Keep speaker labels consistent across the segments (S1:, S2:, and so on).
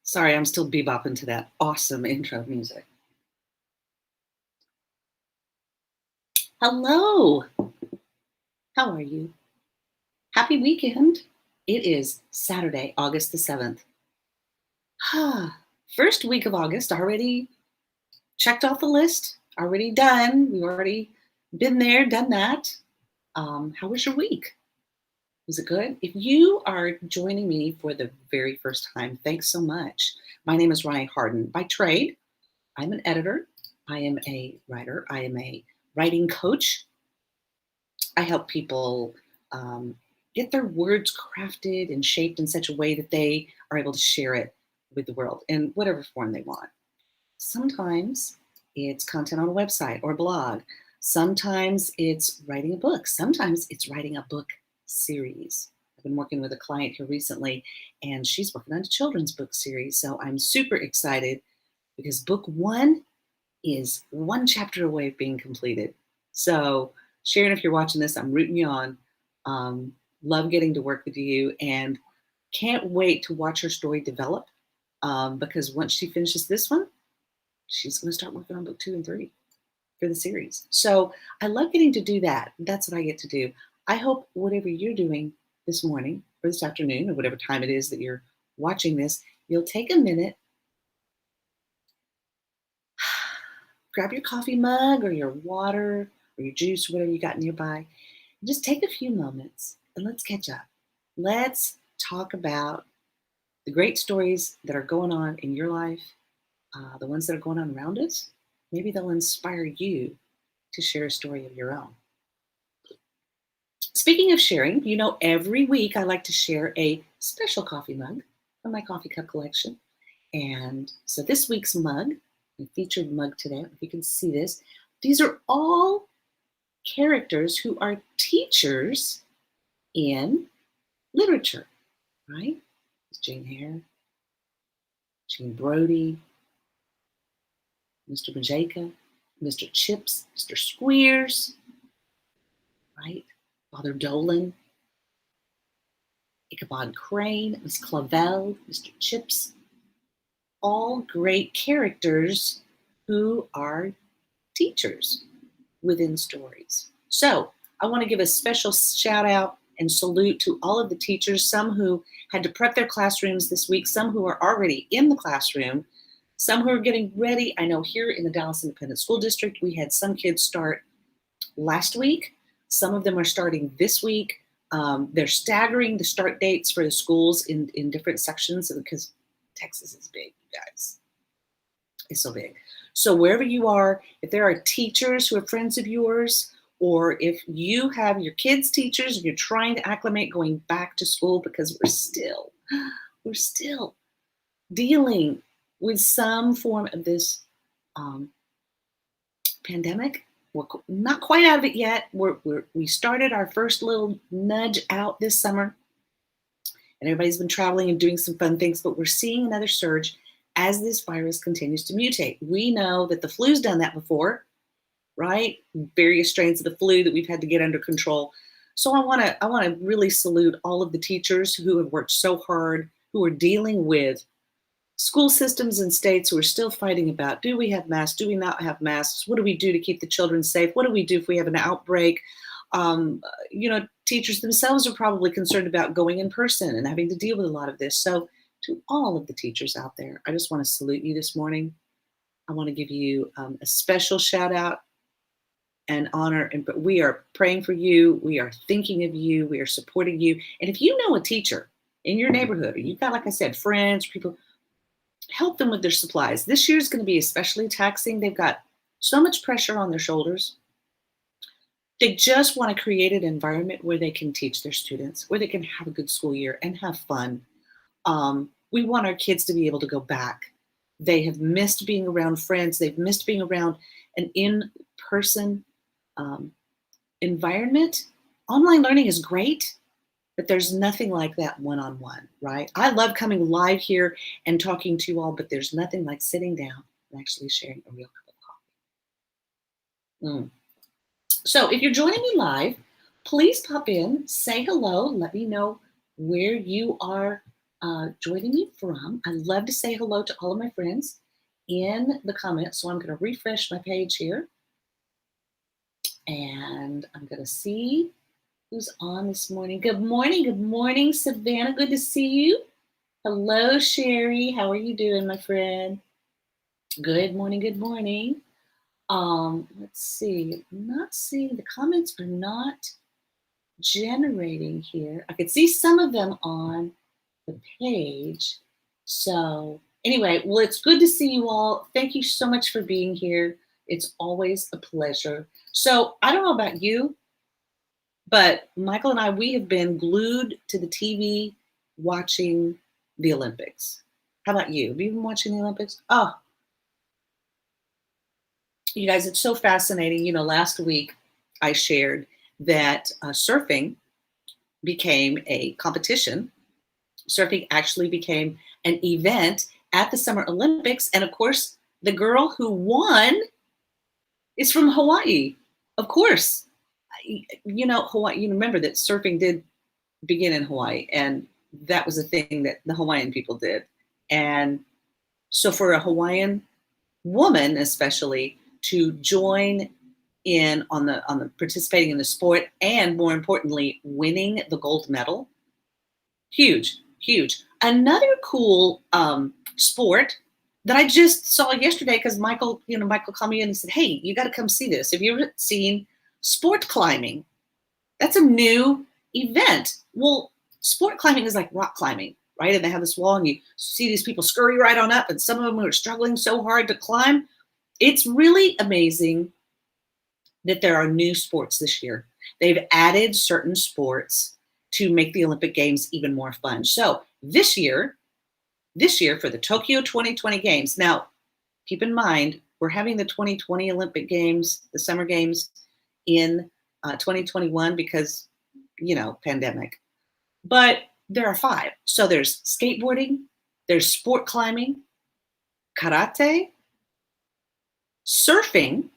S1: Sorry, I'm still bebopping to that awesome intro music. Hello, how are you? Happy weekend. It is Saturday, August the 7th. First week of August, already checked off the list, already done. We've already been there, done that. How was your week? Was it good? If you are joining me for the very first time, thanks so much. My name is Ryan Harden. By trade, I'm an editor. I am a writer. I am a writing coach. I help people um, get their words crafted and shaped in such a way that they are able to share it with the world in whatever form they want. Sometimes it's content on a website or blog. Sometimes it's writing a book. Sometimes it's writing a book series. I've been working with a client here recently, and she's working on a children's book series. So I'm super excited because book one is one chapter away of being completed. So, Sharon, if you're watching this, I'm rooting you on. Love getting to work with you and can't wait to watch her story develop because once she finishes this one, she's going to start working on book 2 and 3 for the series. So, I love getting to do that. That's what I get to do. I hope whatever you're doing this morning or this afternoon or whatever time it is that you're watching this, you'll take a minute, grab your coffee mug or your water or your juice, whatever you got nearby. Just take a few moments and let's catch up. Let's talk about the great stories that are going on in your life, the ones that are going on around us. Maybe they'll inspire you to share a story of your own. Speaking of sharing, every week I like to share a special coffee mug from my coffee cup collection. And so this week's mug, the featured mug today, if you can see this, these are all characters who are teachers in literature, right? Jane Eyre, Jean Brodie, Mr. Majeka, Mr. Chips, Mr. Squeers, right? Father Dolan, Ichabod Crane, Miss Clavel, Mr. Chips, all great characters who are teachers within stories. So I want to give a special shout out and salute to all of the teachers, some who had to prep their classrooms this week, some who are already in the classroom, some who are getting ready. I know here in the Dallas Independent School District, we had some kids start last week. Some of them are starting this week. They're staggering the start dates for the schools in different sections because Texas is big, you guys. It's so big. So wherever you are, if there are teachers who are friends of yours, or if you have your kids' teachers and you're trying to acclimate going back to school because we're still dealing with some form of this pandemic. We're not quite out of it yet. We started our first little nudge out this summer, and everybody's been traveling and doing some fun things, but we're seeing another surge as this virus continues to mutate. We know that the flu's done that before, right? Various strains of the flu that we've had to get under control. So I want to really salute all of the teachers who have worked so hard, who are dealing with school systems and states who are still fighting about, do we have masks? Do we not have masks? What do we do to keep the children safe? What do we do if we have an outbreak? Teachers themselves are probably concerned about going in person and having to deal with a lot of this. So to all of the teachers out there, I just want to salute you this morning. I want to give you a special shout out and honor. And we are praying for you. We are thinking of you. We are supporting you. And if you know a teacher in your neighborhood, or you've got, like I said, friends, people, help them with their supplies. This year is going to be especially taxing. They've got so much pressure on their shoulders. They just want to create an environment where they can teach their students, where they can have a good school year and have fun. We want our kids to be able to go back. They have missed being around friends. They've missed being around an in-person environment. Online learning is great, but there's nothing like that one-on-one, right? I love coming live here and talking to you all, but there's nothing like sitting down and actually sharing a real cup of coffee. So if you're joining me live, please pop in, say hello, let me know where you are joining me from. I love to say hello to all of my friends in the comments. So I'm going to refresh my page here. And I'm going to see who's on this morning. Good morning, Savannah. Good to see you. Hello, Sherry. How are you doing, my friend? Good morning. Let's see. I'm not seeing the comments are not generating here. I could see some of them on the page. So anyway, well, it's good to see you all. Thank you so much for being here. It's always a pleasure. So I don't know about you, but Michael and I, we have been glued to the TV watching the Olympics. How about you? Have you been watching the Olympics? Oh, you guys, it's so fascinating. You know, last week I shared that surfing became a competition. Surfing actually became an event at the Summer Olympics. And of course, the girl who won is from Hawaii. Of course, you know, Hawaii, you remember that surfing did begin in Hawaii, and that was a thing that the Hawaiian people did. And so for a Hawaiian woman, especially, to join in on the participating in the sport, and more importantly, winning the gold medal, huge. Another cool sport that I just saw yesterday, because Michael called me in and said, "Hey, you got to come see this. Have you ever seen sport climbing? That's a new event." Well, sport climbing is like rock climbing, right? And they have this wall, and you see these people scurry right on up, and some of them are struggling so hard to climb. It's really amazing that there are new sports this year. They've added certain sports to make the Olympic Games even more fun. So this year for the Tokyo 2020 Games, now keep in mind, we're having the 2020 Olympic Games, the Summer Games in 2021 because, you know, pandemic. But there are 5. So there's skateboarding, there's sport climbing, karate, surfing,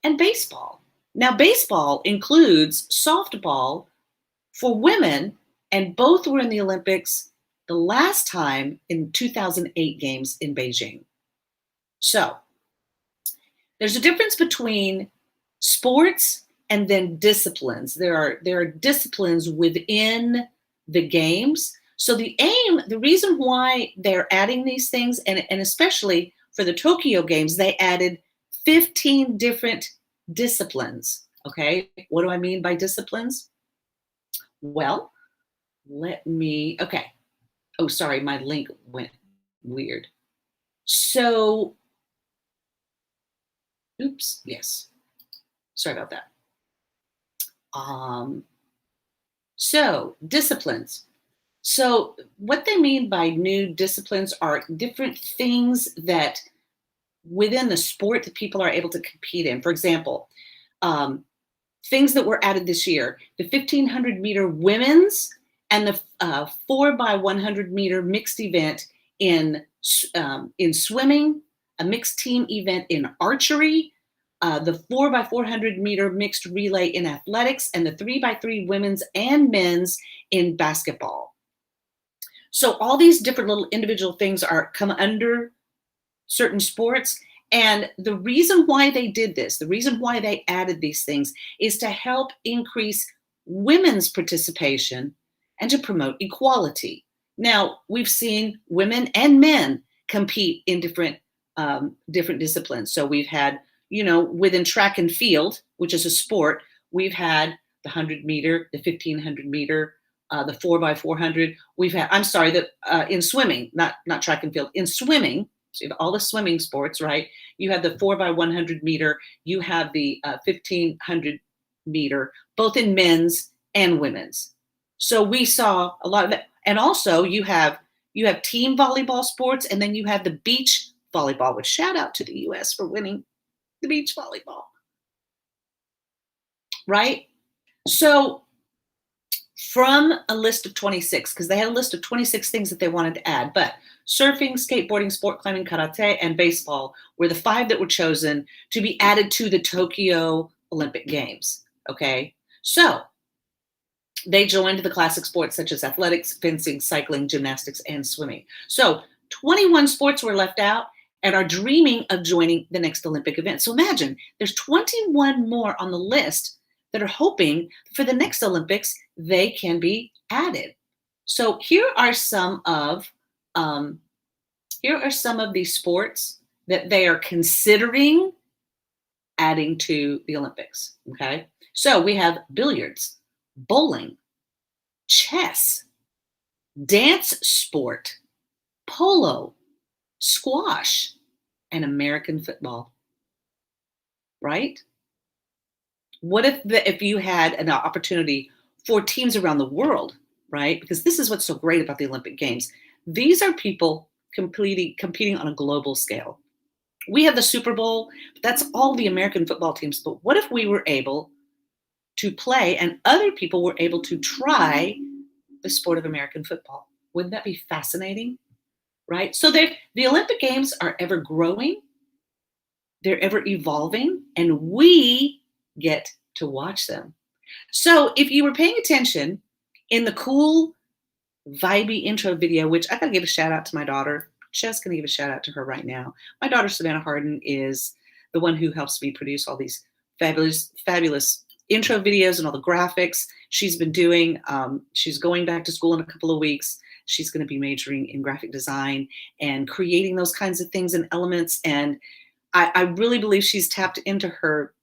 S1: and baseball. Now, baseball includes softball for women, and both were in the Olympics the last time in 2008 Games in Beijing. So there's a difference between sports and then disciplines. There are disciplines within the games. So the reason why they're adding these things, and especially for the Tokyo Games, they added 15 different disciplines. Okay, what do I mean by disciplines? Well, okay. Oh, sorry, my link went weird. So, oops, yes. Sorry about that. So disciplines. So what they mean by new disciplines are different things that within the sport that people are able to compete in. For example, things that were added this year: the 1500 meter women's and the 4x100 meter mixed event in swimming, a mixed team event in archery, the 4x400 meter mixed relay in athletics, and the 3x3 women's and men's in basketball. So all these different little individual things come under certain sports. And the reason why they did this, the reason why they added these things, is to help increase women's participation and to promote equality. Now, we've seen women and men compete in different disciplines. So we've had, you know, within track and field, which is a sport, we've had the 100 meter, the 1500 meter, the 4x400. We've had, I'm sorry, in swimming, not track and field, in swimming. So you have all the swimming sports, right? You have the 4x100 meter, you have the 1500 meter, both in men's and women's. So we saw a lot of that. And also you have team volleyball sports, and then you have the beach volleyball, which shout out to the US for winning the beach volleyball, right? So from a list of 26, because they had a list of 26 things that they wanted to add, but surfing, skateboarding, sport climbing, karate, and baseball were the 5 that were chosen to be added to the Tokyo Olympic Games, okay? So They joined the classic sports such as athletics, fencing, cycling, gymnastics, and swimming. So 21 sports were left out and are dreaming of joining the next Olympic event. So imagine there's 21 more on the list that are hoping for the next Olympics they can be added. So here are some of the sports that they are considering adding to the Olympics. Okay, so we have billiards, bowling, chess, dance sport, polo, squash, and American football. Right? What if you had an opportunity for teams around the world, right? Because this is what's so great about the Olympic Games. These are people competing on a global scale. We have the Super Bowl, but that's all the American football teams. But what if we were able to play and other people were able to try the sport of American football? Wouldn't that be fascinating? Right? So the Olympic Games are ever growing, they're ever evolving, and we get to watch them. So if you were paying attention in the cool, vibey intro video, which I gotta give a shout out to my daughter, just gonna give a shout out to her right now. My daughter, Savannah Harden, is the one who helps me produce all these fabulous intro videos and all the graphics she's been doing. She's going back to school in a couple of weeks. She's going to be majoring in graphic design and creating those kinds of things and elements. And I really believe she's tapped into her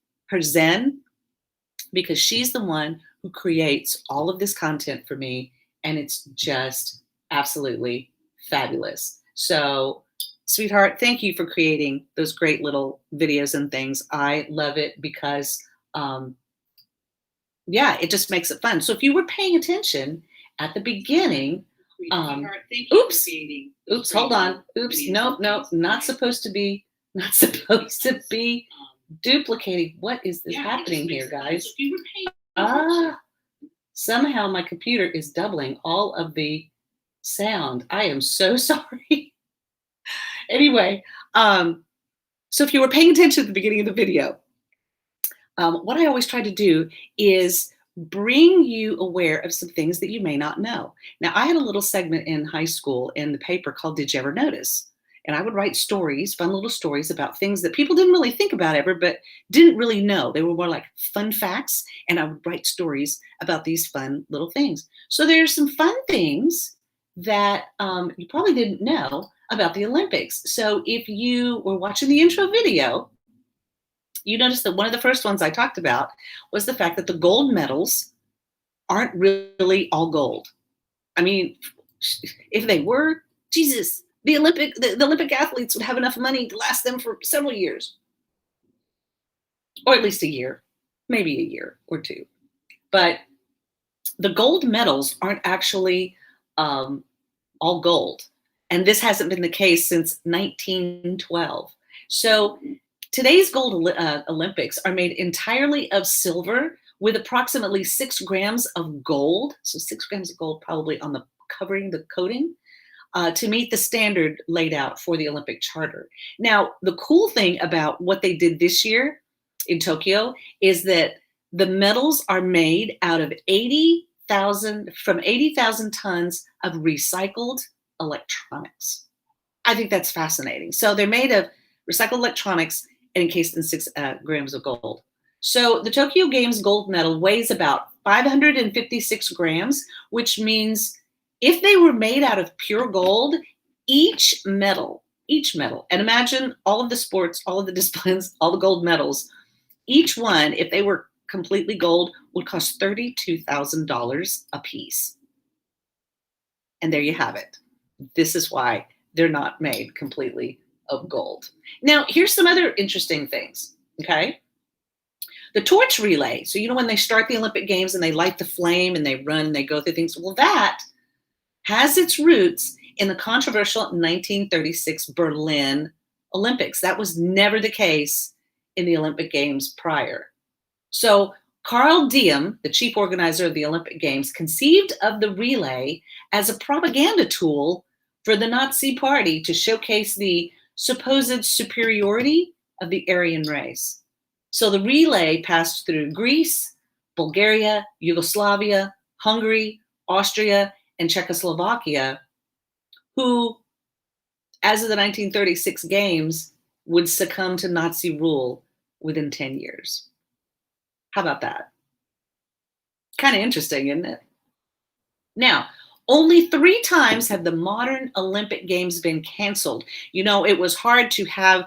S1: zen, because she's the one who creates all of this content for me. And it's just absolutely fabulous. So, sweetheart, thank you for creating those great little videos and things. I love it because, it just makes it fun. So if you were paying attention at the beginning, oops, hold on. Oops, nope, not supposed to be duplicating. What is this happening here, guys? Somehow my computer is doubling all of the sound. I am so sorry. Anyway, so if you were paying attention at the beginning of the video, what I always try to do is bring you aware of some things that you may not know. Now, I had a little segment in high school in the paper called Did You Ever Notice? And I would write stories, fun little stories about things that people didn't really think about ever, but didn't really know. They were more like fun facts. And I would write stories about these fun little things. So there's some fun things that you probably didn't know about the Olympics. So if you were watching the intro video, you notice that one of the first ones I talked about was the fact that the gold medals aren't really all gold. I mean, if they were, Jesus, the Olympic athletes would have enough money to last them for several years, or at least a year, maybe a year or two. But the gold medals aren't actually all gold. And this hasn't been the case since 1912. So today's gold Olympics are made entirely of silver with approximately 6 grams of gold. So 6 grams of gold probably on the covering, the coating, to meet the standard laid out for the Olympic Charter. Now, the cool thing about what they did this year in Tokyo is that the medals are made out of 80,000 tons of recycled electronics. I think that's fascinating. So they're made of recycled electronics and encased in 6 grams of gold. So the Tokyo Games gold medal weighs about 556 grams, which means if they were made out of pure gold, each medal, and imagine all of the sports, all of the disciplines, all the gold medals, each one, if they were completely gold, would cost $32,000 a piece. And there you have it. This is why they're not made completely of gold. Now, here's some other interesting things, okay? The torch relay. So, when they start the Olympic Games and they light the flame and they run and they go through things, well, that has its roots in the controversial 1936 Berlin Olympics. That was never the case in the Olympic Games prior. So Carl Diem, the chief organizer of the Olympic Games, conceived of the relay as a propaganda tool for the Nazi Party to showcase the supposed superiority of the Aryan race. So the relay passed through Greece, Bulgaria, Yugoslavia, Hungary, Austria, and Czechoslovakia, who, as of the 1936 games, would succumb to Nazi rule within 10 years. How about that? Kind of interesting, isn't it? Now, only 3 times have the modern Olympic Games been canceled. It was hard to have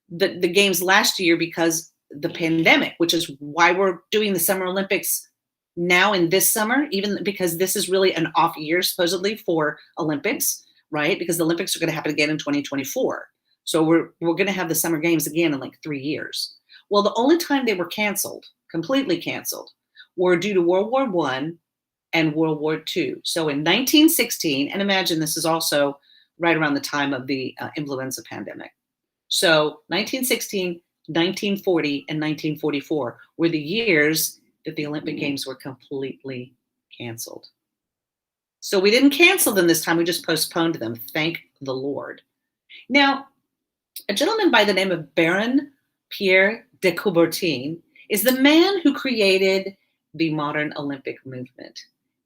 S1: the games last year because the pandemic, which is why we're doing the Summer Olympics now in this summer, even because this is really an off year supposedly for Olympics, right? Because the Olympics are going to happen again in 2024. So we're going to have the Summer Games again in like 3 years. Well, the only time they were canceled, completely canceled, were due to World War One and World War II. So in 1916, and imagine this is also right around the time of the influenza pandemic. So 1916, 1940, and 1944 were the years that the Olympic Games were completely canceled. So we didn't cancel them this time, we just postponed them. Thank the Lord. Now, a gentleman by the name of Baron Pierre de Coubertin is the man who created the modern Olympic movement.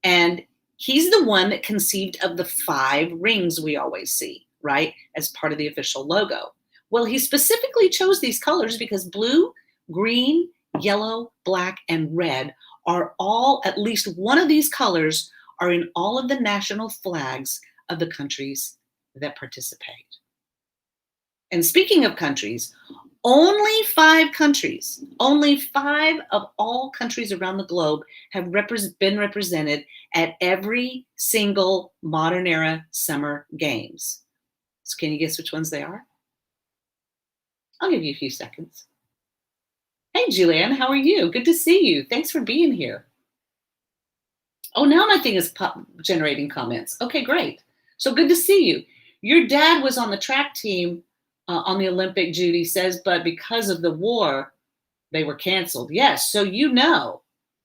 S1: And he's the one that conceived of the 5 rings we always see, right, as part of the official logo. Well, he specifically chose these colors because blue, green, yellow, black, and red are all, at least one of these colors are in all of the national flags of the countries that participate. And speaking of countries, only 5 countries, only 5 of all countries around the globe have been represented at every single modern era Summer Games. So can you guess which ones they are? I'll give you a few seconds. Hey, Julianne, how are you? Good to see you. Thanks for being here. Oh, now my thing is generating comments. Okay, great. So good to see you. Your dad was on the track team on the Olympic, Judy says, but because of the war, they were canceled. Yes, so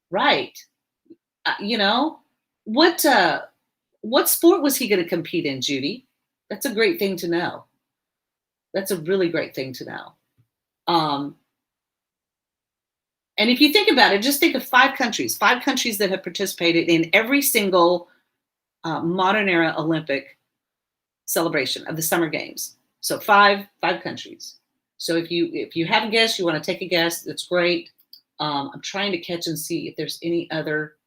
S1: right. What sport was he going to compete in, Judy? That's a great thing to know. That's a really great thing to know. And if you think about it, just think of 5 countries that have participated in every single modern era Olympic celebration of the Summer Games. So five countries. So if you have a guess, you want to take a guess, that's great. I'm trying to catch and see if there's any other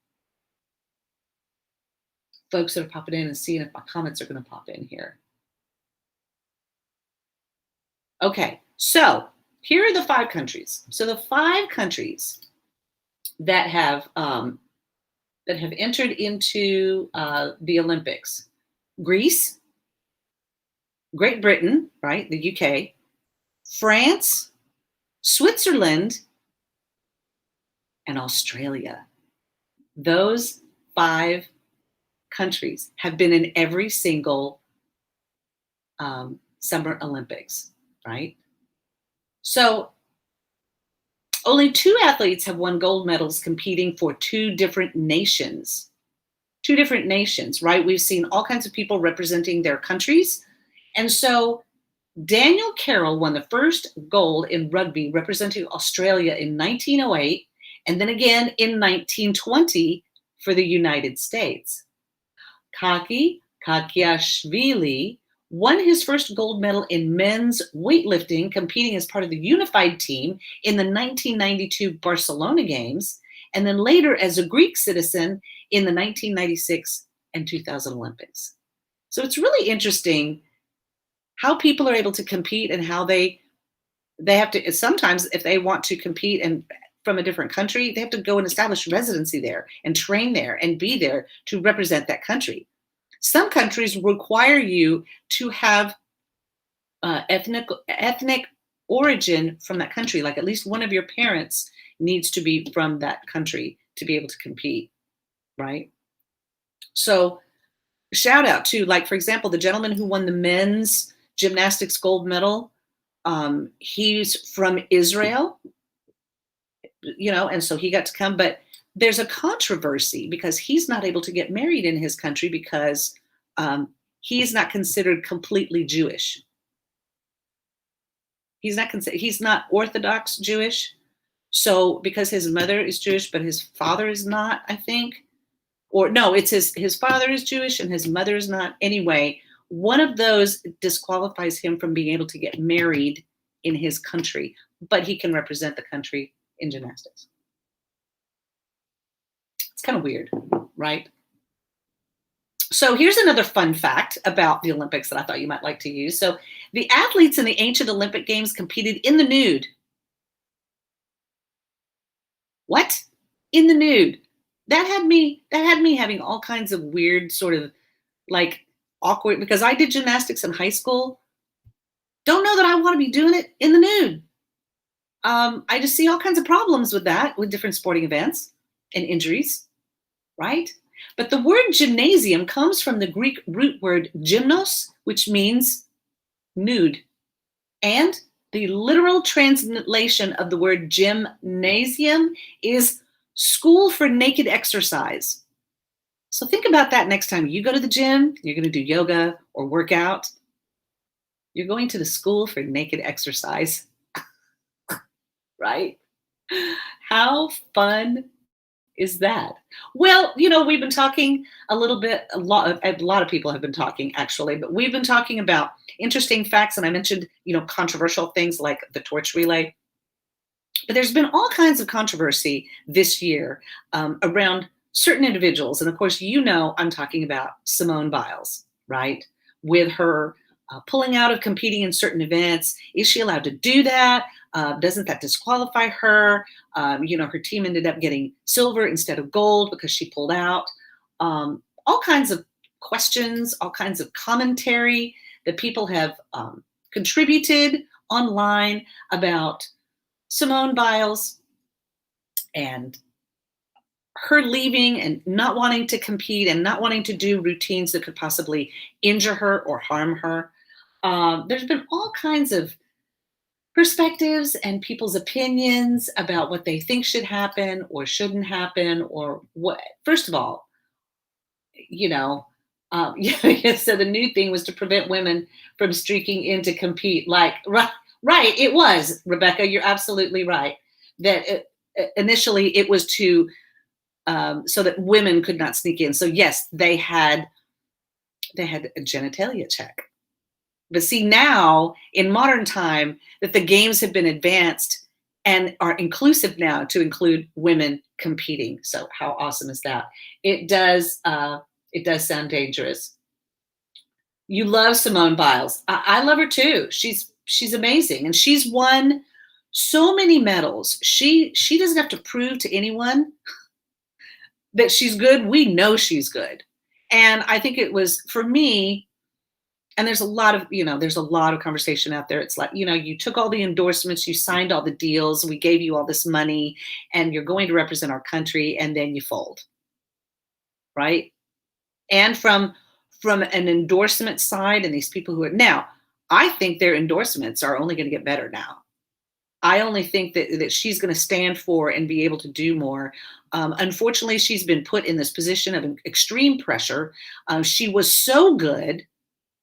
S1: folks that are popping in and seeing if my comments are going to pop in here. Okay, so here are the 5 countries. So the 5 countries that have entered into the Olympics: Greece, Great Britain, right, the UK, France, Switzerland, and Australia. Those 5 countries have been in every single Summer Olympics, right? So only 2 athletes have won gold medals competing for 2 different nations. 2 different nations, right? We've seen all kinds of people representing their countries. And so Daniel Carroll won the first gold in rugby representing Australia in 1908, and then again in 1920 for the United States. Kaki Kakiashvili won his first gold medal in men's weightlifting, competing as part of the unified team in the 1992 Barcelona Games, and then later as a Greek citizen in the 1996 and 2000 Olympics. So it's really interesting how people are able to compete and how they have to, sometimes if they want to compete and from a different country, they have to go and establish residency there and train there and be there to represent that country. Some countries require you to have ethnic origin from that country, like at least one of your parents needs to be from that country to be able to compete, right? So shout out to, like, for example, the gentleman who won the men's gymnastics gold medal. He's from Israel, and so he got to come, but there's a controversy because he's not able to get married in his country because he's not considered completely Jewish. He's not Orthodox Jewish. So because his mother is Jewish, but his father is not, I think. or no, it's his father is Jewish and his mother is not. Anyway, one of those disqualifies him from being able to get married in his country, but he can represent the country in gymnastics. It's kind of weird, right? So here's another fun fact about the Olympics that I thought you might like to use. So the athletes in the ancient Olympic Games competed in the nude. What? In the nude? That had me having all kinds of weird sort of like awkward, because I did gymnastics in high school. Don't know that I want to be doing it in the nude. I just see all kinds of problems with that, with different sporting events and injuries, right? But the word gymnasium comes from the Greek root word gymnos, which means nude. And the literal translation of the word gymnasium is school for naked exercise. So think about that next time you go to the gym, you're going to do yoga or workout. You're going to the school for naked exercise, right? How fun is that? Well, we've been talking a little bit, a lot of people have been talking actually, but we've been talking about interesting facts. And I mentioned, controversial things like the torch relay. But there's been all kinds of controversy this year around certain individuals. And of course, I'm talking about Simone Biles, right? With her pulling out of competing in certain events. Is she allowed to do that? Doesn't that disqualify her? Her team ended up getting silver instead of gold because she pulled out. All kinds of questions, all kinds of commentary that people have contributed online about Simone Biles and her leaving and not wanting to compete and not wanting to do routines that could possibly injure her or harm her. There's been all kinds of perspectives and people's opinions about what they think should happen or shouldn't happen, or what. First of all, so the new thing was to prevent women from streaking in to compete. Like, right, it was, Rebecca, you're absolutely right. That initially it was to so that women could not sneak in. So yes, they had a genitalia check. But see, now in modern time that the games have been advanced and are inclusive now to include women competing. So how awesome is that? It does sound dangerous. You love Simone Biles. I love her too. She's amazing, and she's won so many medals. She doesn't have to prove to anyone that she's good. We know she's good. And I think it was, for me, and there's a lot of conversation out there. It's like, you took all the endorsements, you signed all the deals, we gave you all this money, and you're going to represent our country, and then you fold, right? And from an endorsement side, and these people who are now, I think their endorsements are only going to get better now. I only think that she's going to stand for and be able to do more. Unfortunately, she's been put in this position of extreme pressure. She was so good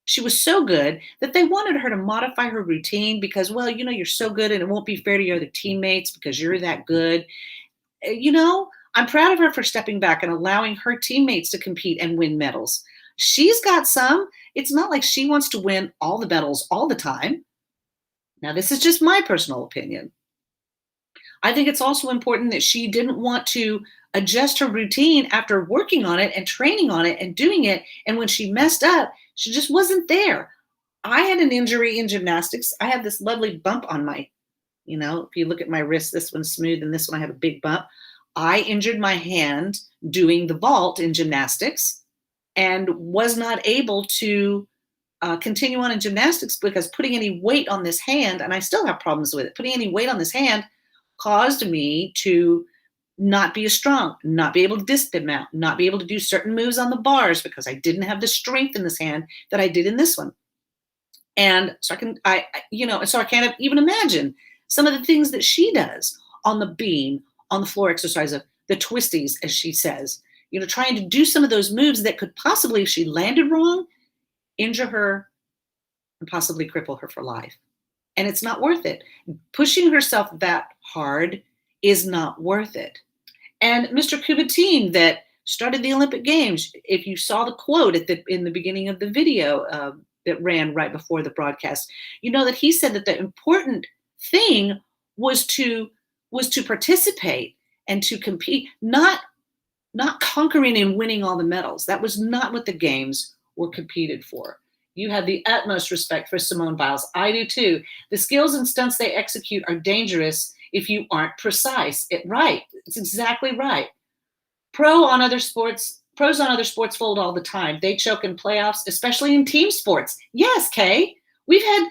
S1: that they wanted her to modify her routine because, well, you're so good and it won't be fair to your other teammates because you're that good. I'm proud of her for stepping back and allowing her teammates to compete and win medals. She's got some. It's not like she wants to win all the medals all the time. Now, this is just my personal opinion. I think it's also important that she didn't want to adjust her routine after working on it and training on it and doing it. And when she messed up, she just wasn't there. I had an injury in gymnastics. I have this lovely bump on my, if you look at my wrist, this one's smooth and this one I have a big bump. I injured my hand doing the vault in gymnastics and was not able to continue on in gymnastics because putting any weight on this hand, and I still have problems with it, putting any weight on this hand caused me to not be as strong, not be able to disc mount, not be able to do certain moves on the bars because I didn't have the strength in this hand that I did in this one. And so I can't even imagine some of the things that she does on the beam, on the floor exercise of the twisties, as she says, trying to do some of those moves that could possibly, if she landed wrong, injure her and possibly cripple her for life. And it's not worth it. Pushing herself that hard is not worth it. And Mr. Coubertin, that started the Olympic Games. If you saw the quote in the beginning of the video that ran right before the broadcast, you know that he said that the important thing was to participate and to compete, not conquering and winning all the medals. That was not what the games were competed for. You have the utmost respect for Simone Biles. I do too. The skills and stunts they execute are dangerous if you aren't precise. Right. It's exactly right. Pros on other sports fold all the time. They choke in playoffs, especially in team sports. Yes, Kay. We've had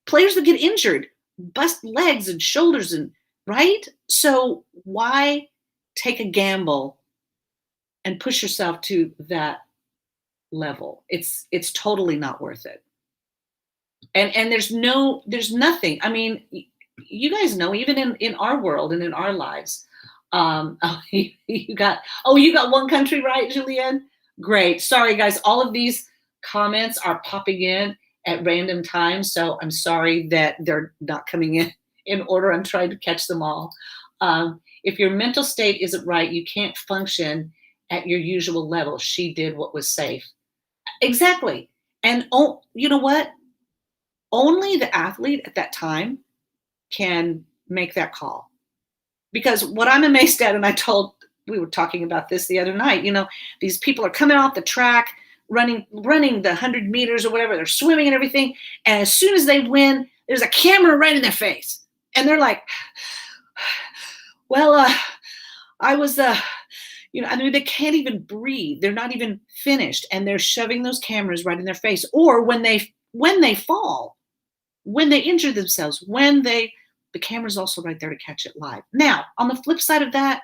S1: players that get injured, bust legs and shoulders, and right? So why take a gamble and push yourself to that level? It's totally not worth it. And there's nothing. I mean, you guys know, even in our world and in our lives, you got one country right, Julianne? Great. Sorry, guys. All of these comments are popping in at random times, so I'm sorry that they're not coming in order. I'm trying to catch them all. If your mental state isn't right, you can't function at your usual level. She did what was safe. Exactly. And you know what? Only the athlete at that time can make that call. Because what I'm amazed at, and we were talking about this the other night, these people are coming off the track, running the 100 meters or whatever, they're swimming and everything. And as soon as they win, there's a camera right in their face. And they're like, well, I was, I mean, they can't even breathe. They're not even finished. And they're shoving those cameras right in their face. Or when they fall, when they injure themselves, the camera's also right there to catch it live. Now, on the flip side of that,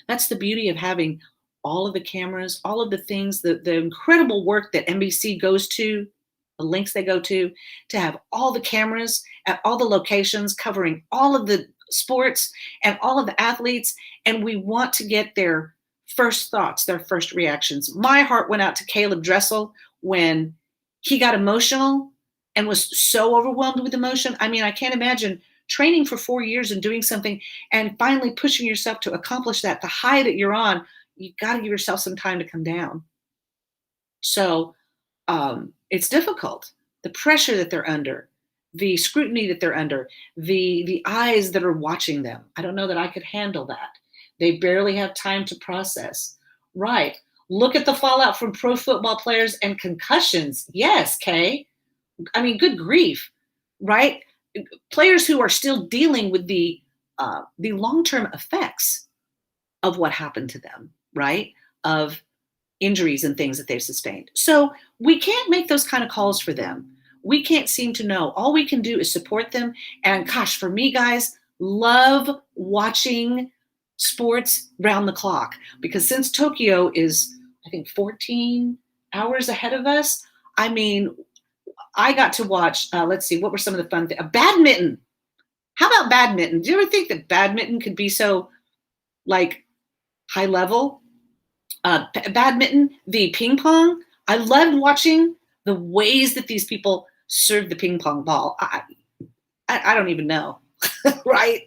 S1: that's the beauty of having all of the cameras, all of the things, the incredible work that NBC goes to, the links they go to have all the cameras at all the locations covering all of the sports and all of the athletes. And we want to get their first thoughts, their first reactions. My heart went out to Caleb Dressel when he got emotional and was so overwhelmed with emotion. I mean, I can't imagine training for 4 years and doing something and finally pushing yourself to accomplish that, the high that you're on. You've got to give yourself some time to come down. So it's difficult. The pressure that they're under, the scrutiny that they're under, the eyes that are watching them. I don't know that I could handle that. They barely have time to process. Right. Look at the fallout from pro football players and concussions. Yes, Kay. I mean, good grief, right? Players who are still dealing with the long-term effects of what happened to them, right? Of injuries and things that they've sustained. So we can't make those kind of calls for them. We can't seem to know. All we can do is support them. And gosh, for me, guys, love watching sports round the clock, because since Tokyo is, I think, 14 hours ahead of us, I mean, I got to watch, let's see, what were some of the fun things? Badminton. How about badminton? Do you ever think that badminton could be so, like, high level? Badminton, the ping pong. I loved watching the ways that these people serve the ping pong ball. I don't even know, right?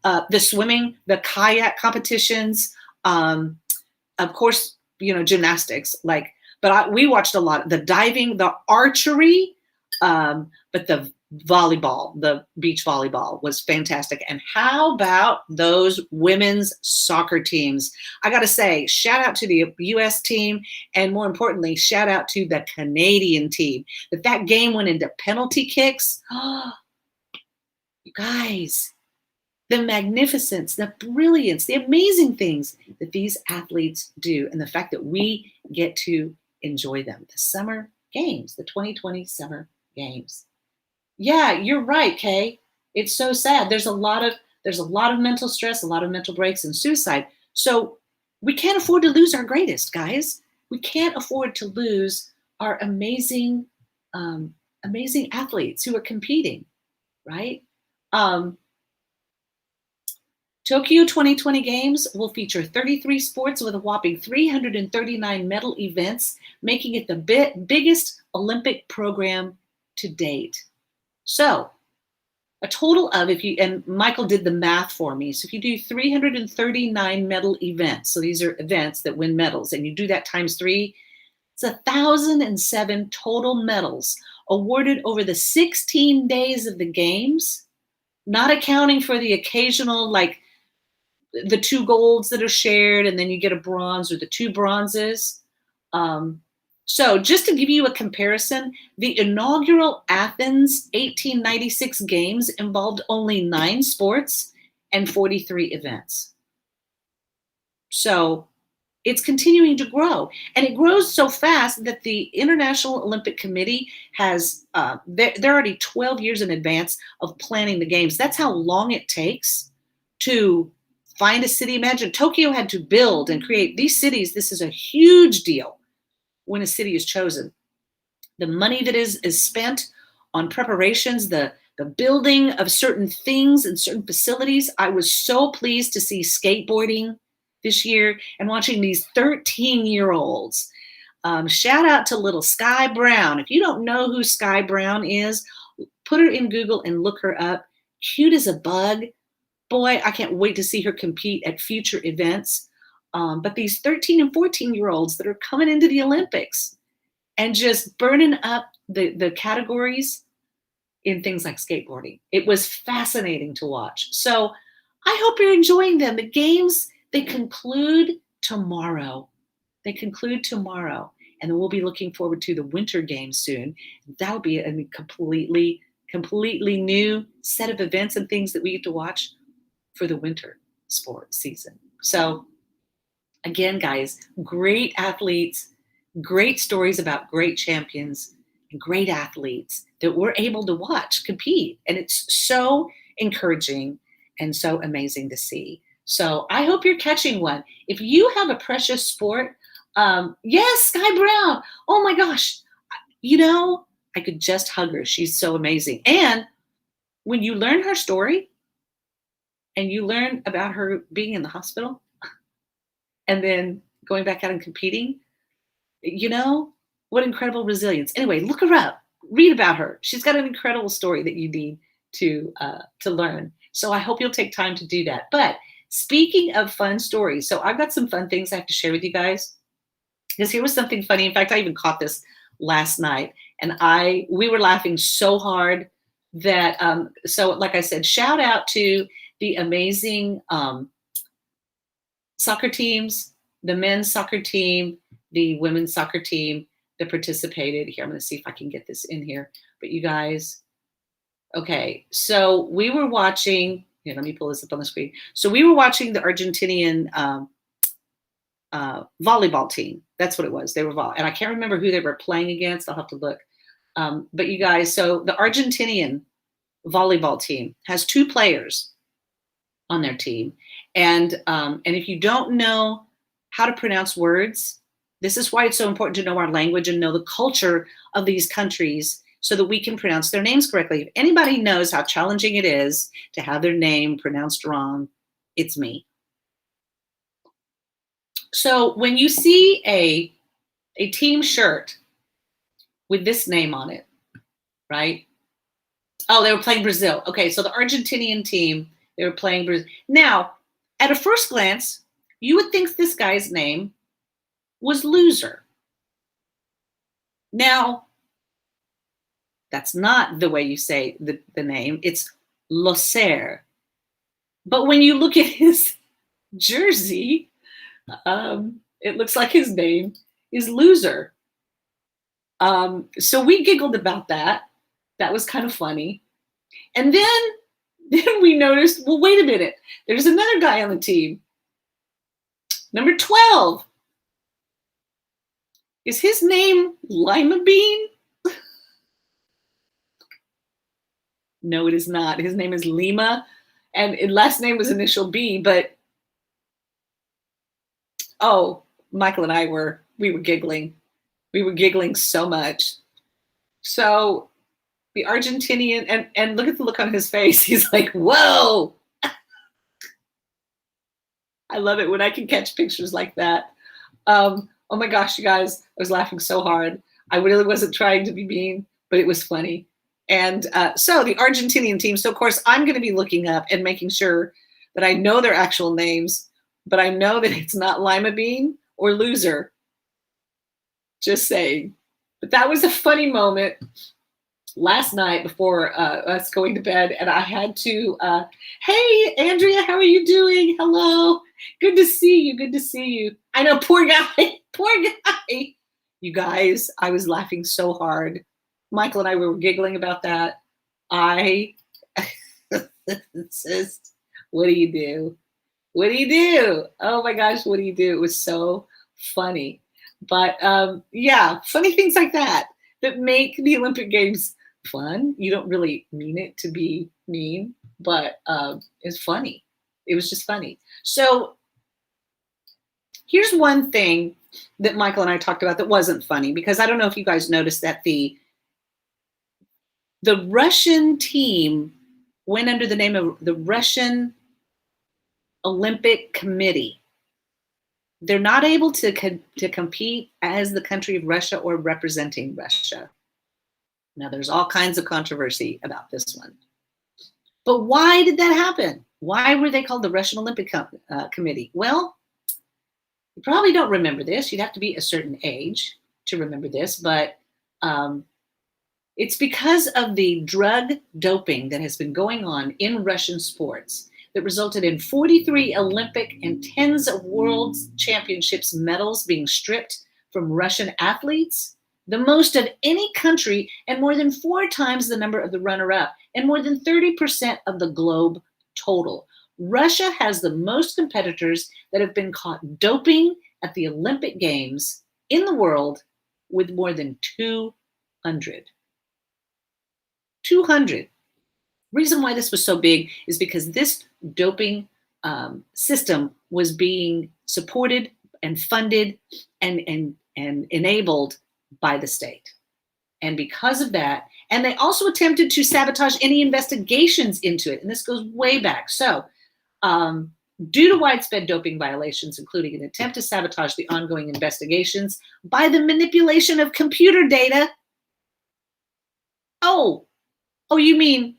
S1: The swimming, the kayak competitions, of course, gymnastics. We watched a lot. The diving, the archery, but the volleyball, the beach volleyball was fantastic. And how about those women's soccer teams? I got to say, shout out to the U.S. team, and more importantly, shout out to the Canadian team. That game went into penalty kicks. Oh, you guys, the magnificence, the brilliance, the amazing things that these athletes do, and the fact that we get to enjoy them. The Summer Games, the 2020 Summer Games. Yeah, you're right, Kay. It's so sad. There's a lot of mental stress, a lot of mental breaks, and suicide. So we can't afford to lose our greatest, guys. We can't afford to lose our amazing, amazing athletes who are competing, right? Tokyo 2020 Games will feature 33 sports with a whopping 339 medal events, making it the biggest Olympic program to date. So, a total of, if you, and Michael did the math for me. So if you do 339 medal events, so these are events that win medals, and you do that times 3, it's 1,007 total medals awarded over the 16 days of the games, not accounting for the occasional, like the 2 golds that are shared, and then you get a bronze or the 2 bronzes. So just to give you a comparison, the inaugural Athens 1896 games involved only 9 sports and 43 events. So it's continuing to grow, and it grows so fast that the International Olympic Committee has, they're already 12 years in advance of planning the games. That's how long it takes to find a city. Imagine Tokyo had to build and create these cities. This is a huge deal when a city is chosen. The money that is spent on preparations, the building of certain things and certain facilities. I was so pleased to see skateboarding this year and watching these 13-year-olds. Shout out to little Sky Brown. If you don't know who Sky Brown is, put her in Google and look her up. Cute as a bug. Boy, I can't wait to see her compete at future events. But these 13 and 14-year-olds that are coming into the Olympics and just burning up the categories in things like skateboarding. It was fascinating to watch. So I hope you're enjoying them. The games, they conclude tomorrow. And then we'll be looking forward to the Winter Games soon. That'll be a completely new set of events and things that we get to watch for the winter sports season. So again, guys, great athletes, great stories about great champions and great athletes that we're able to watch compete. And it's so encouraging and so amazing to see. So I hope you're catching one. If you have a precious sport, yes, Sky Brown. Oh my gosh. I could just hug her. She's so amazing. And when you learn her story and you learn about her being in the hospital, and then going back out and competing, what incredible resilience. Anyway, look her up, read about her. She's got an incredible story that you need to learn. So I hope you'll take time to do that. But speaking of fun stories, so I've got some fun things I have to share with you guys, because here was something funny. In fact, I even caught this last night, and we were laughing so hard that, so like I said, shout out to the amazing soccer teams, the men's soccer team, the women's soccer team that participated. Here, I'm going to see if I can get this in here. But you guys, okay, so we were watching, here, let me pull this up on the screen. So we were watching the Argentinian volleyball team. That's what it was. They were and I can't remember who they were playing against. I'll have to look. But you guys, so the Argentinian volleyball team has 2 players on their team. And if you don't know how to pronounce words, this is why it's so important to know our language and know the culture of these countries so that we can pronounce their names correctly. If anybody knows how challenging it is to have their name pronounced wrong, it's me. So when you see a team shirt with this name on it, right? Oh, they were playing Brazil. Okay, so the Argentinian team, they were playing Brazil. Now, at a first glance, you would think this guy's name was Loser. Now, that's not the way you say the name. It's Loser. But when you look at his jersey, it looks like his name is Loser. So we giggled about that. That was kind of funny. And then we noticed, well, wait a minute. There's another guy on the team. Number 12. Is his name Lima Bean? No, it is not. His name is Lima. And his last name was initial B, but Michael and I we were giggling. We were giggling so much. So the Argentinian, and look at the look on his face. He's like, whoa. I love it when I can catch pictures like that. Oh my gosh, you guys, I was laughing so hard. I really wasn't trying to be mean, but it was funny. And so the Argentinian team. So of course I'm going to be looking up and making sure that I know their actual names, but I know that it's not Lima Bean or Loser. Just saying. But that was a funny moment last night before us going to bed, and I had to, hey, Andrea, how are you doing? Hello. Good to see you. Good to see you. I know, poor guy. Poor guy. You guys, I was laughing so hard. Michael and I were giggling about that. It's just, what do you do? What do you do? Oh my gosh, what do you do? It was so funny. But yeah, funny things like that that make the Olympic Games fun. You don't really mean it to be mean, but it's funny. It was just funny. So here's one thing that Michael and I talked about that wasn't funny, because I don't know if you guys noticed that the Russian team went under the name of the Russian Olympic Committee. They're not able to compete as the country of Russia or representing Russia. Now, there's all kinds of controversy about this one. But why did that happen? Why were they called the Russian Olympic Committee? Well, you probably don't remember this. You'd have to be a certain age to remember this, but it's because of the drug doping that has been going on in Russian sports that resulted in 43 Olympic and tens of World Championships medals being stripped from Russian athletes, the most of any country, and more than 4 times the number of the runner-up, and more than 30% of the globe total. Russia has the most competitors that have been caught doping at the Olympic Games in the world, with more than 200. 200. Reason why this was so big is because this doping system was being supported and funded and enabled by the state. And because of that, and they also attempted to sabotage any investigations into it. And this goes way back. So due to widespread doping violations, including an attempt to sabotage the ongoing investigations by the manipulation of computer data. Oh, you mean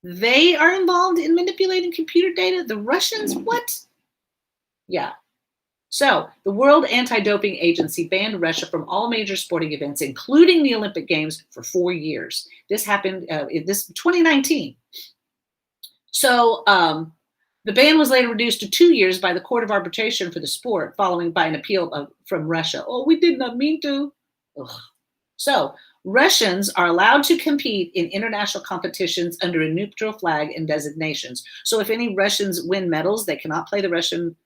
S1: they are involved in manipulating computer data? The Russians? What? Yeah. So the World Anti-Doping Agency banned Russia from all major sporting events, including the Olympic Games, for 4 years. This happened in 2019. So the ban was later reduced to 2 years by the Court of Arbitration for the Sport, following by an appeal from Russia. Oh, we did not mean to. Ugh. So Russians are allowed to compete in international competitions under a neutral flag and designations. So if any Russians win medals, they cannot play the Russian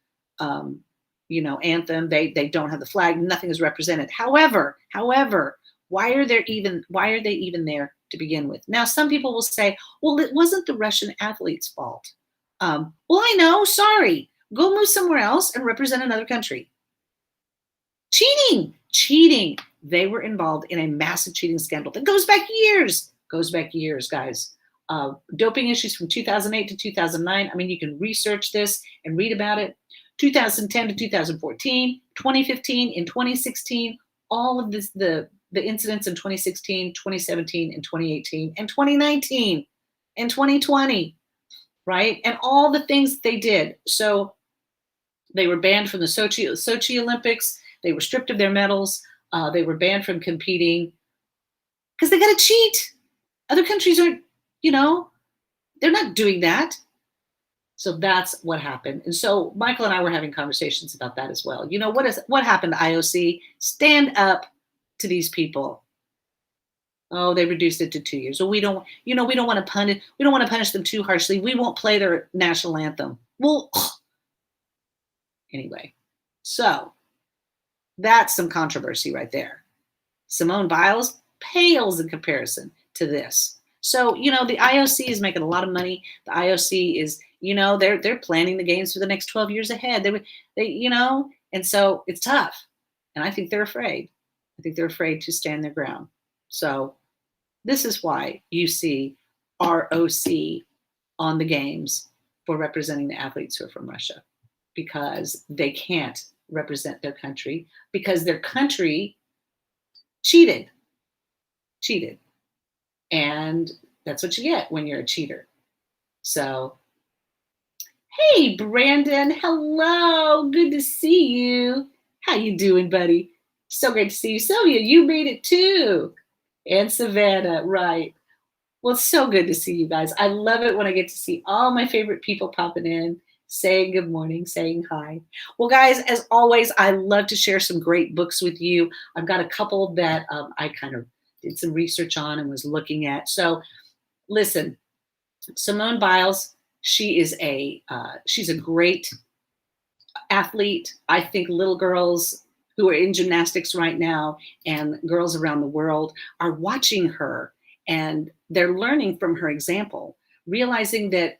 S1: anthem. They don't have the flag. Nothing is represented. However, why are they even there to begin with? Now, some people will say, well, it wasn't the Russian athletes' fault. Well, I know. Sorry. Go move somewhere else and represent another country. Cheating. They were involved in a massive cheating scandal that goes back years, guys. Doping issues from 2008 to 2009. I mean, you can research this and read about it. 2010 to 2014, 2015, in 2016, all of this, the incidents in 2016, 2017, and 2018, and 2019, and 2020, right? And all the things they did. So they were banned from the Sochi Olympics. They were stripped of their medals. They were banned from competing because they got to cheat. Other countries aren't, they're not doing that. So that's what happened. And so Michael and I were having conversations about that as well. What happened to IOC? Stand up to these people. Oh, they reduced it to 2 years. Well, we don't want to punish them too harshly. We won't play their national anthem. Well, anyway, so that's some controversy right there. Simone Biles pales in comparison to this. So, the IOC is making a lot of money. The IOC is, they're planning the games for the next 12 years ahead. And so it's tough. And I think they're afraid. I think they're afraid to stand their ground. So this is why you see ROC on the games for representing the athletes who are from Russia, because they can't represent their country because their country cheated. And that's what you get when you're a cheater. So, hey, Brandon, hello. Good to see you. How you doing, buddy? So great to see you. Sylvia, you made it too. And Savannah, right. Well, it's so good to see you guys. I love it when I get to see all my favorite people popping in, saying good morning, saying hi. Well, guys, as always, I love to share some great books with you. I've got a couple that I kind of did some research on and was looking at. So, listen, Simone Biles, she's a great athlete. I think little girls who are in gymnastics right now and girls around the world are watching her and they're learning from her example, realizing that,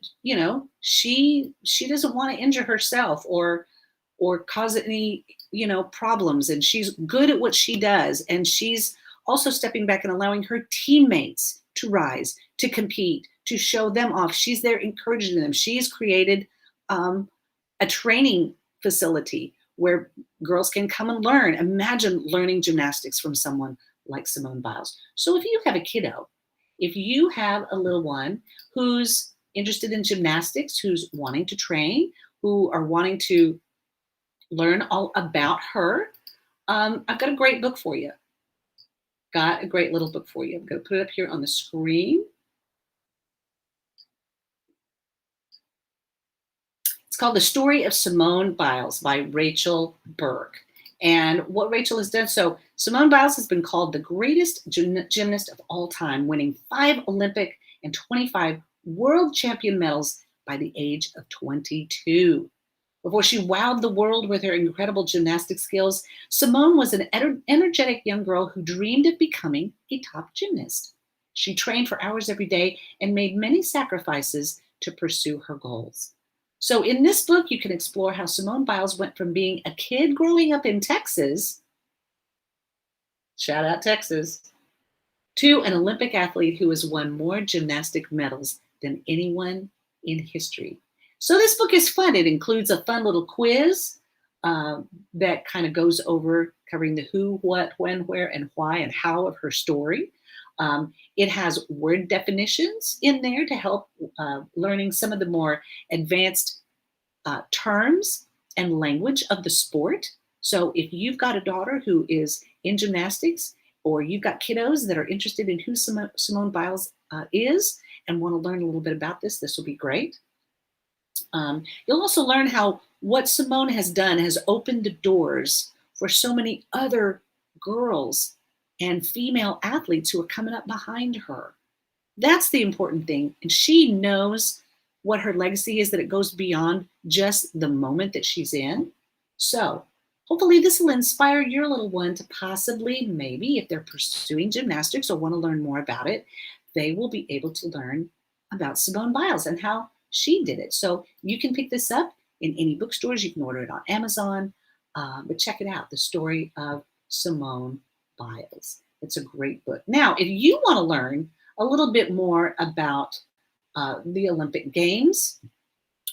S1: she doesn't want to injure herself or cause any, problems, and she's good at what she does, and she's also stepping back and allowing her teammates to rise, to compete, to show them off. She's there encouraging them. She's created a training facility where girls can come and learn. Imagine learning gymnastics from someone like Simone Biles. So if you have a kiddo, if you have a little one who's interested in gymnastics, who's wanting to train, who are wanting to learn all about her, I've got a great book for you. Got a great little book for you. I'm going to put it up here on the screen. It's called The Story of Simone Biles by Rachel Burke. And what Rachel has done, so Simone Biles has been called the greatest gymnast of all time, winning 5 Olympic and 25 world champion medals by the age of 22. Before she wowed the world with her incredible gymnastic skills, Simone was an energetic young girl who dreamed of becoming a top gymnast. She trained for hours every day and made many sacrifices to pursue her goals. So in this book, you can explore how Simone Biles went from being a kid growing up in Texas, shout out Texas, to an Olympic athlete who has won more gymnastic medals than anyone in history. So this book is fun. It includes a fun little quiz that kind of goes over covering the who, what, when, where, and why, and how of her story. It has word definitions in there to help learning some of the more advanced terms and language of the sport. So if you've got a daughter who is in gymnastics, or you've got kiddos that are interested in who Simone Biles is and want to learn a little bit about this, this will be great. You'll also learn how what Simone has done has opened the doors for so many other girls and female athletes who are coming up behind her. That's the important thing. And she knows what her legacy is, that it goes beyond just the moment that she's in. So hopefully this will inspire your little one to possibly, maybe if they're pursuing gymnastics or want to learn more about it, they will be able to learn about Simone Biles and how she did it. So you can pick this up in any bookstores. You can order it on Amazon, but check it out, The Story of Simone Biles. It's a great book. Now, if you want to learn a little bit more about the Olympic Games,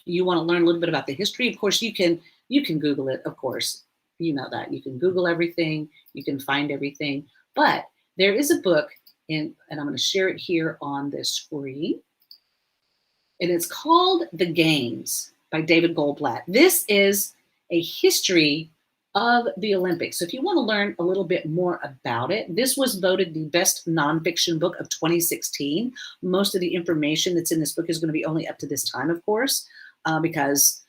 S1: you want to learn a little bit about the history, of course, you can Google it, of course. You know that. You can Google everything. You can find everything. But there is a book, and I'm going to share it here on this screen. And it's called The Games by David Goldblatt. This is a history of the Olympics. So if you want to learn a little bit more about it, this was voted the best nonfiction book of 2016. Most of the information that's in this book is going to be only up to this time, of course, because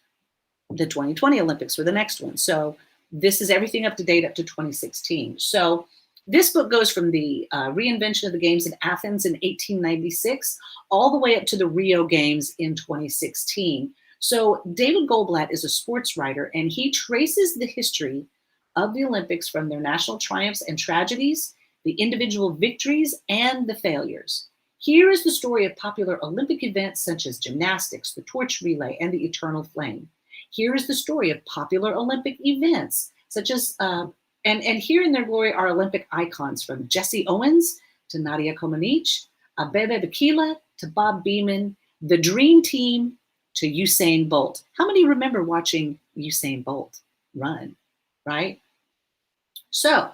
S1: the 2020 Olympics were the next one. So this is everything up to date up to 2016. So this book goes from the reinvention of the games in Athens in 1896 all the way up to the Rio Games in 2016. So David Goldblatt is a sports writer, and he traces the history of the Olympics from their national triumphs and tragedies, the individual victories, and the failures. Here is the story of popular Olympic events such as gymnastics, the torch relay, and the eternal flame. Here is the story of popular Olympic events such as and here in their glory are Olympic icons from Jesse Owens to Nadia Comaneci, Abebe Bikila to Bob Beamon, the Dream Team to Usain Bolt. How many remember watching Usain Bolt run, right? So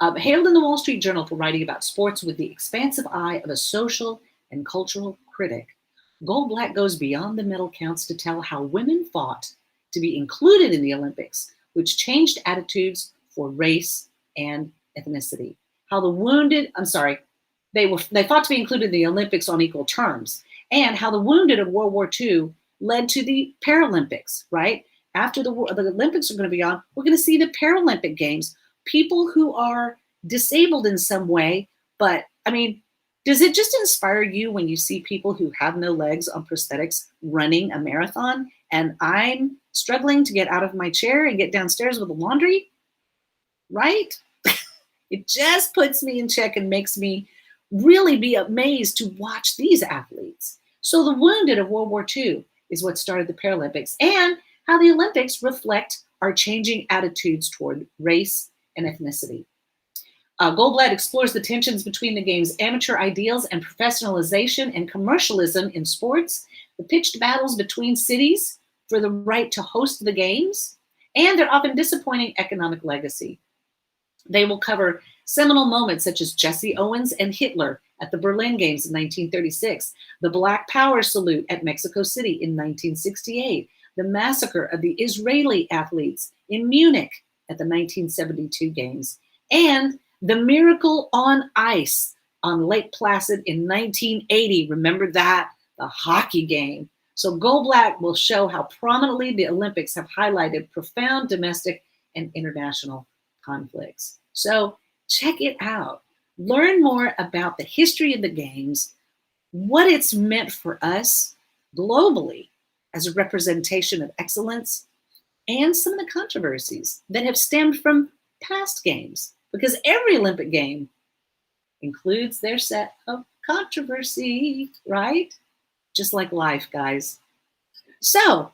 S1: Hailed in the Wall Street Journal for writing about sports with the expansive eye of a social and cultural critic, Goldblatt goes beyond the medal counts to tell how women fought to be included in the Olympics, which changed attitudes for race and ethnicity. How the wounded, they fought to be included in the Olympics on equal terms, and how the wounded of World War II led to the Paralympics, right? After the Olympics are going to be on, we're going to see the Paralympic Games. People who are disabled in some way, but I mean, does it just inspire you when you see people who have no legs on prosthetics running a marathon and I'm struggling to get out of my chair and get downstairs with the laundry? Right? It just puts me in check and makes me really be amazed to watch these athletes. So the wounded of World War II is what started the Paralympics, and how the Olympics reflect our changing attitudes toward race and ethnicity. Goldblatt explores the tensions between the game's amateur ideals and professionalization and commercialism in sports, the pitched battles between cities for the right to host the games, and their often disappointing economic legacy. They will cover seminal moments such as Jesse Owens and Hitler at the Berlin Games in 1936, the Black Power salute at Mexico City in 1968, the massacre of the Israeli athletes in Munich at the 1972 Games, and the miracle on ice on Lake Placid in 1980. Remember that? The hockey game. So Goldblatt will show how prominently the Olympics have highlighted profound domestic and international conflicts. So check it out. Learn more about the history of the games, what it's meant for us globally as a representation of excellence, and some of the controversies that have stemmed from past games, because every Olympic game includes their set of controversy, right? Just like life, guys. So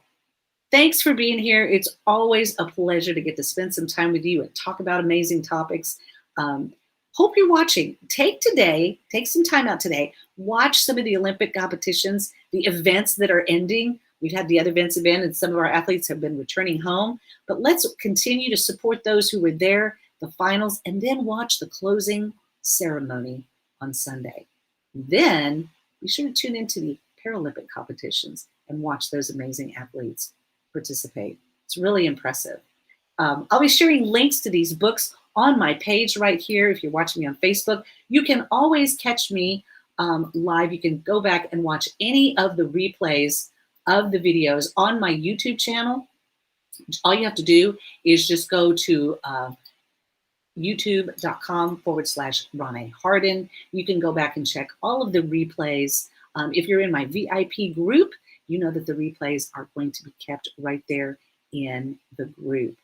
S1: thanks for being here. It's always a pleasure to get to spend some time with you and talk about amazing topics. Hope you're watching. Take some time out today. Watch some of the Olympic competitions, the events that are ending. We've had the other events event, and some of our athletes have been returning home. But let's continue to support those who were there, the finals, and then watch the closing ceremony on Sunday. Then be sure to tune into the Paralympic competitions and watch those amazing athletes participate. It's really impressive. I'll be sharing links to these books on my page right here. If you're watching me on Facebook, you can always catch me live. You can go back and watch any of the replays of the videos on my YouTube channel. All you have to do is just go to youtube.com/Ronnie Hardin. You can go back and check all of the replays. If you're in my VIP group, you know that the replays are going to be kept right there in the group.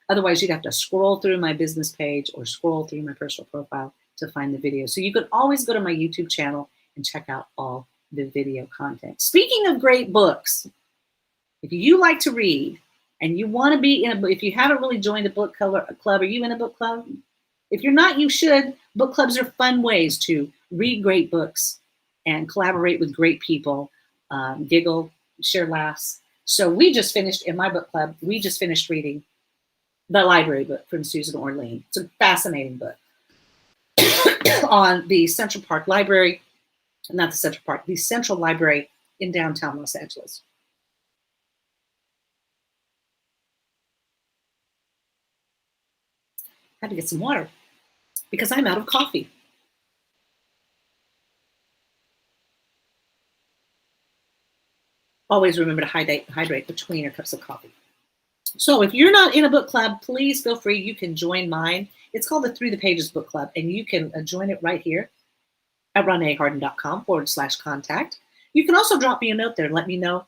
S1: Otherwise, you'd have to scroll through my business page or scroll through my personal profile to find the video. So you can always go to my YouTube channel and check out all the video content. Speaking of great books, if you like to read and you want to be in a book, if you haven't really joined a book club, are you in a book club? If you're not, you should. Book clubs are fun ways to read great books and collaborate with great people, giggle, share laughs. So we just finished, in my book club, we just finished reading The Library Book from Susan Orlean. It's a fascinating book on the Central Park Library, not the Central Park, the Central Library in downtown Los Angeles. I had to get some water because I'm out of coffee. Always remember to hydrate between your cups of coffee. So if you're not in a book club, please feel free. You can join mine. It's called the Through the Pages Book Club, and you can join it right here at RoneHarden.com/contact. You can also drop me a note there and let me know,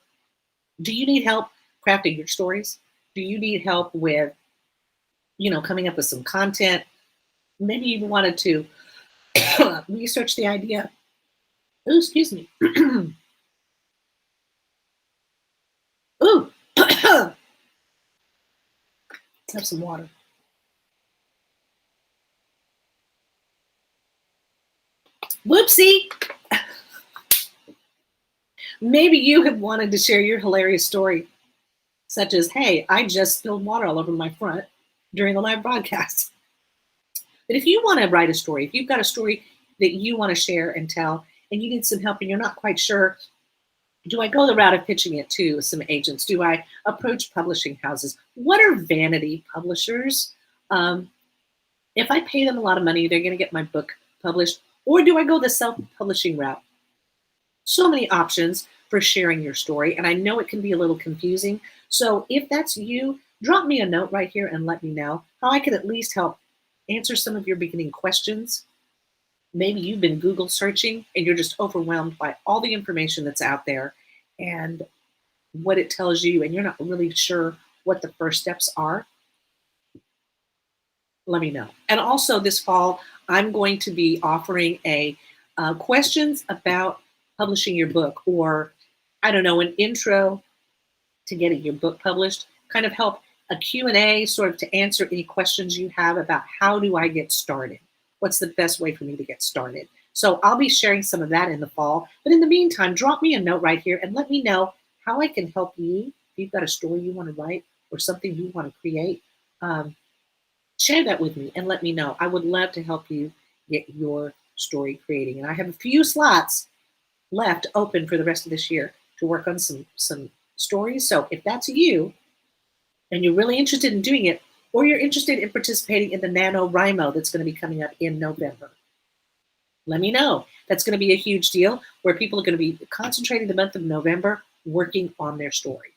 S1: do you need help crafting your stories? Do you need help with, coming up with some content? Maybe you wanted to research the idea. Oh, excuse me. Ooh. Let's have some water. Whoopsie. Maybe you have wanted to share your hilarious story, such as, hey, I just spilled water all over my front during the live broadcast. But if you want to write a story, if you've got a story that you want to share and tell, and you need some help and you're not quite sure, do I go the route of pitching it to some agents? Do I approach publishing houses? What are vanity publishers? If I pay them a lot of money, they're going to get my book published. Or do I go the self-publishing route? So many options for sharing your story, and I know it can be a little confusing. So if that's you, drop me a note right here and let me know how I can at least help answer some of your beginning questions. Maybe you've been Google searching and you're just overwhelmed by all the information that's out there and what it tells you, and you're not really sure what the first steps are. Let me know. And also this fall, I'm going to be offering a questions about publishing your book, or I don't know, an intro to getting your book published, kind of help a Q&A sort of to answer any questions you have about how do I get started? What's the best way for me to get started? So I'll be sharing some of that in the fall. But in the meantime, drop me a note right here and let me know how I can help you. If you've got a story you want to write or something you want to create, share that with me and let me know. I would love to help you get your story creating. And I have a few slots left open for the rest of this year to work on some stories. So if that's you and you're really interested in doing it, or you're interested in participating in the NaNoWriMo that's going to be coming up in November, let me know. That's going to be a huge deal where people are going to be concentrating the month of November working on their story.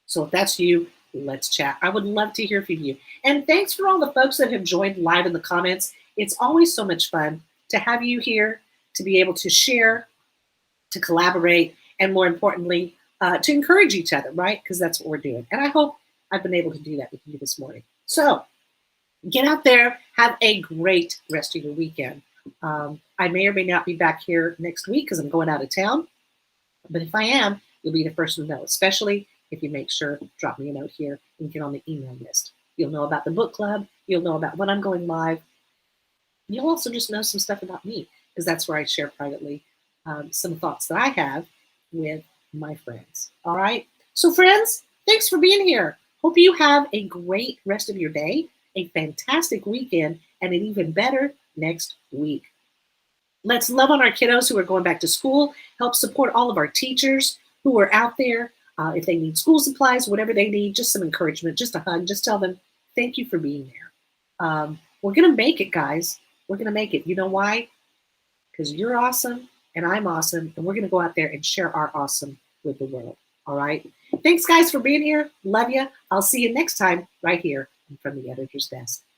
S1: So if that's you, let's chat. I would love to hear from you. And thanks for all the folks that have joined live in the comments. It's always so much fun to have you here, to be able to share, to collaborate, and more importantly, to encourage each other, right? Because that's what we're doing. And I hope I've been able to do that with you this morning. So get out there, have a great rest of your weekend. I may or may not be back here next week because I'm going out of town. But if I am, you'll be the first to know, especially if you make sure, drop me a note here and get on the email list. You'll know about the book club. You'll know about when I'm going live. You'll also just know some stuff about me because that's where I share privately some thoughts that I have with my friends. All right. So friends, thanks for being here. Hope you have a great rest of your day, a fantastic weekend, and an even better next week. Let's love on our kiddos who are going back to school, help support all of our teachers who are out there. If they need school supplies, whatever they need, just some encouragement, just a hug, just tell them, thank you for being there. We're going to make it, guys. We're going to make it. You know why? Because you're awesome and I'm awesome, and we're going to go out there and share our awesome with the world. All right. Thanks, guys, for being here. Love you. I'll see you next time right here from the editor's desk.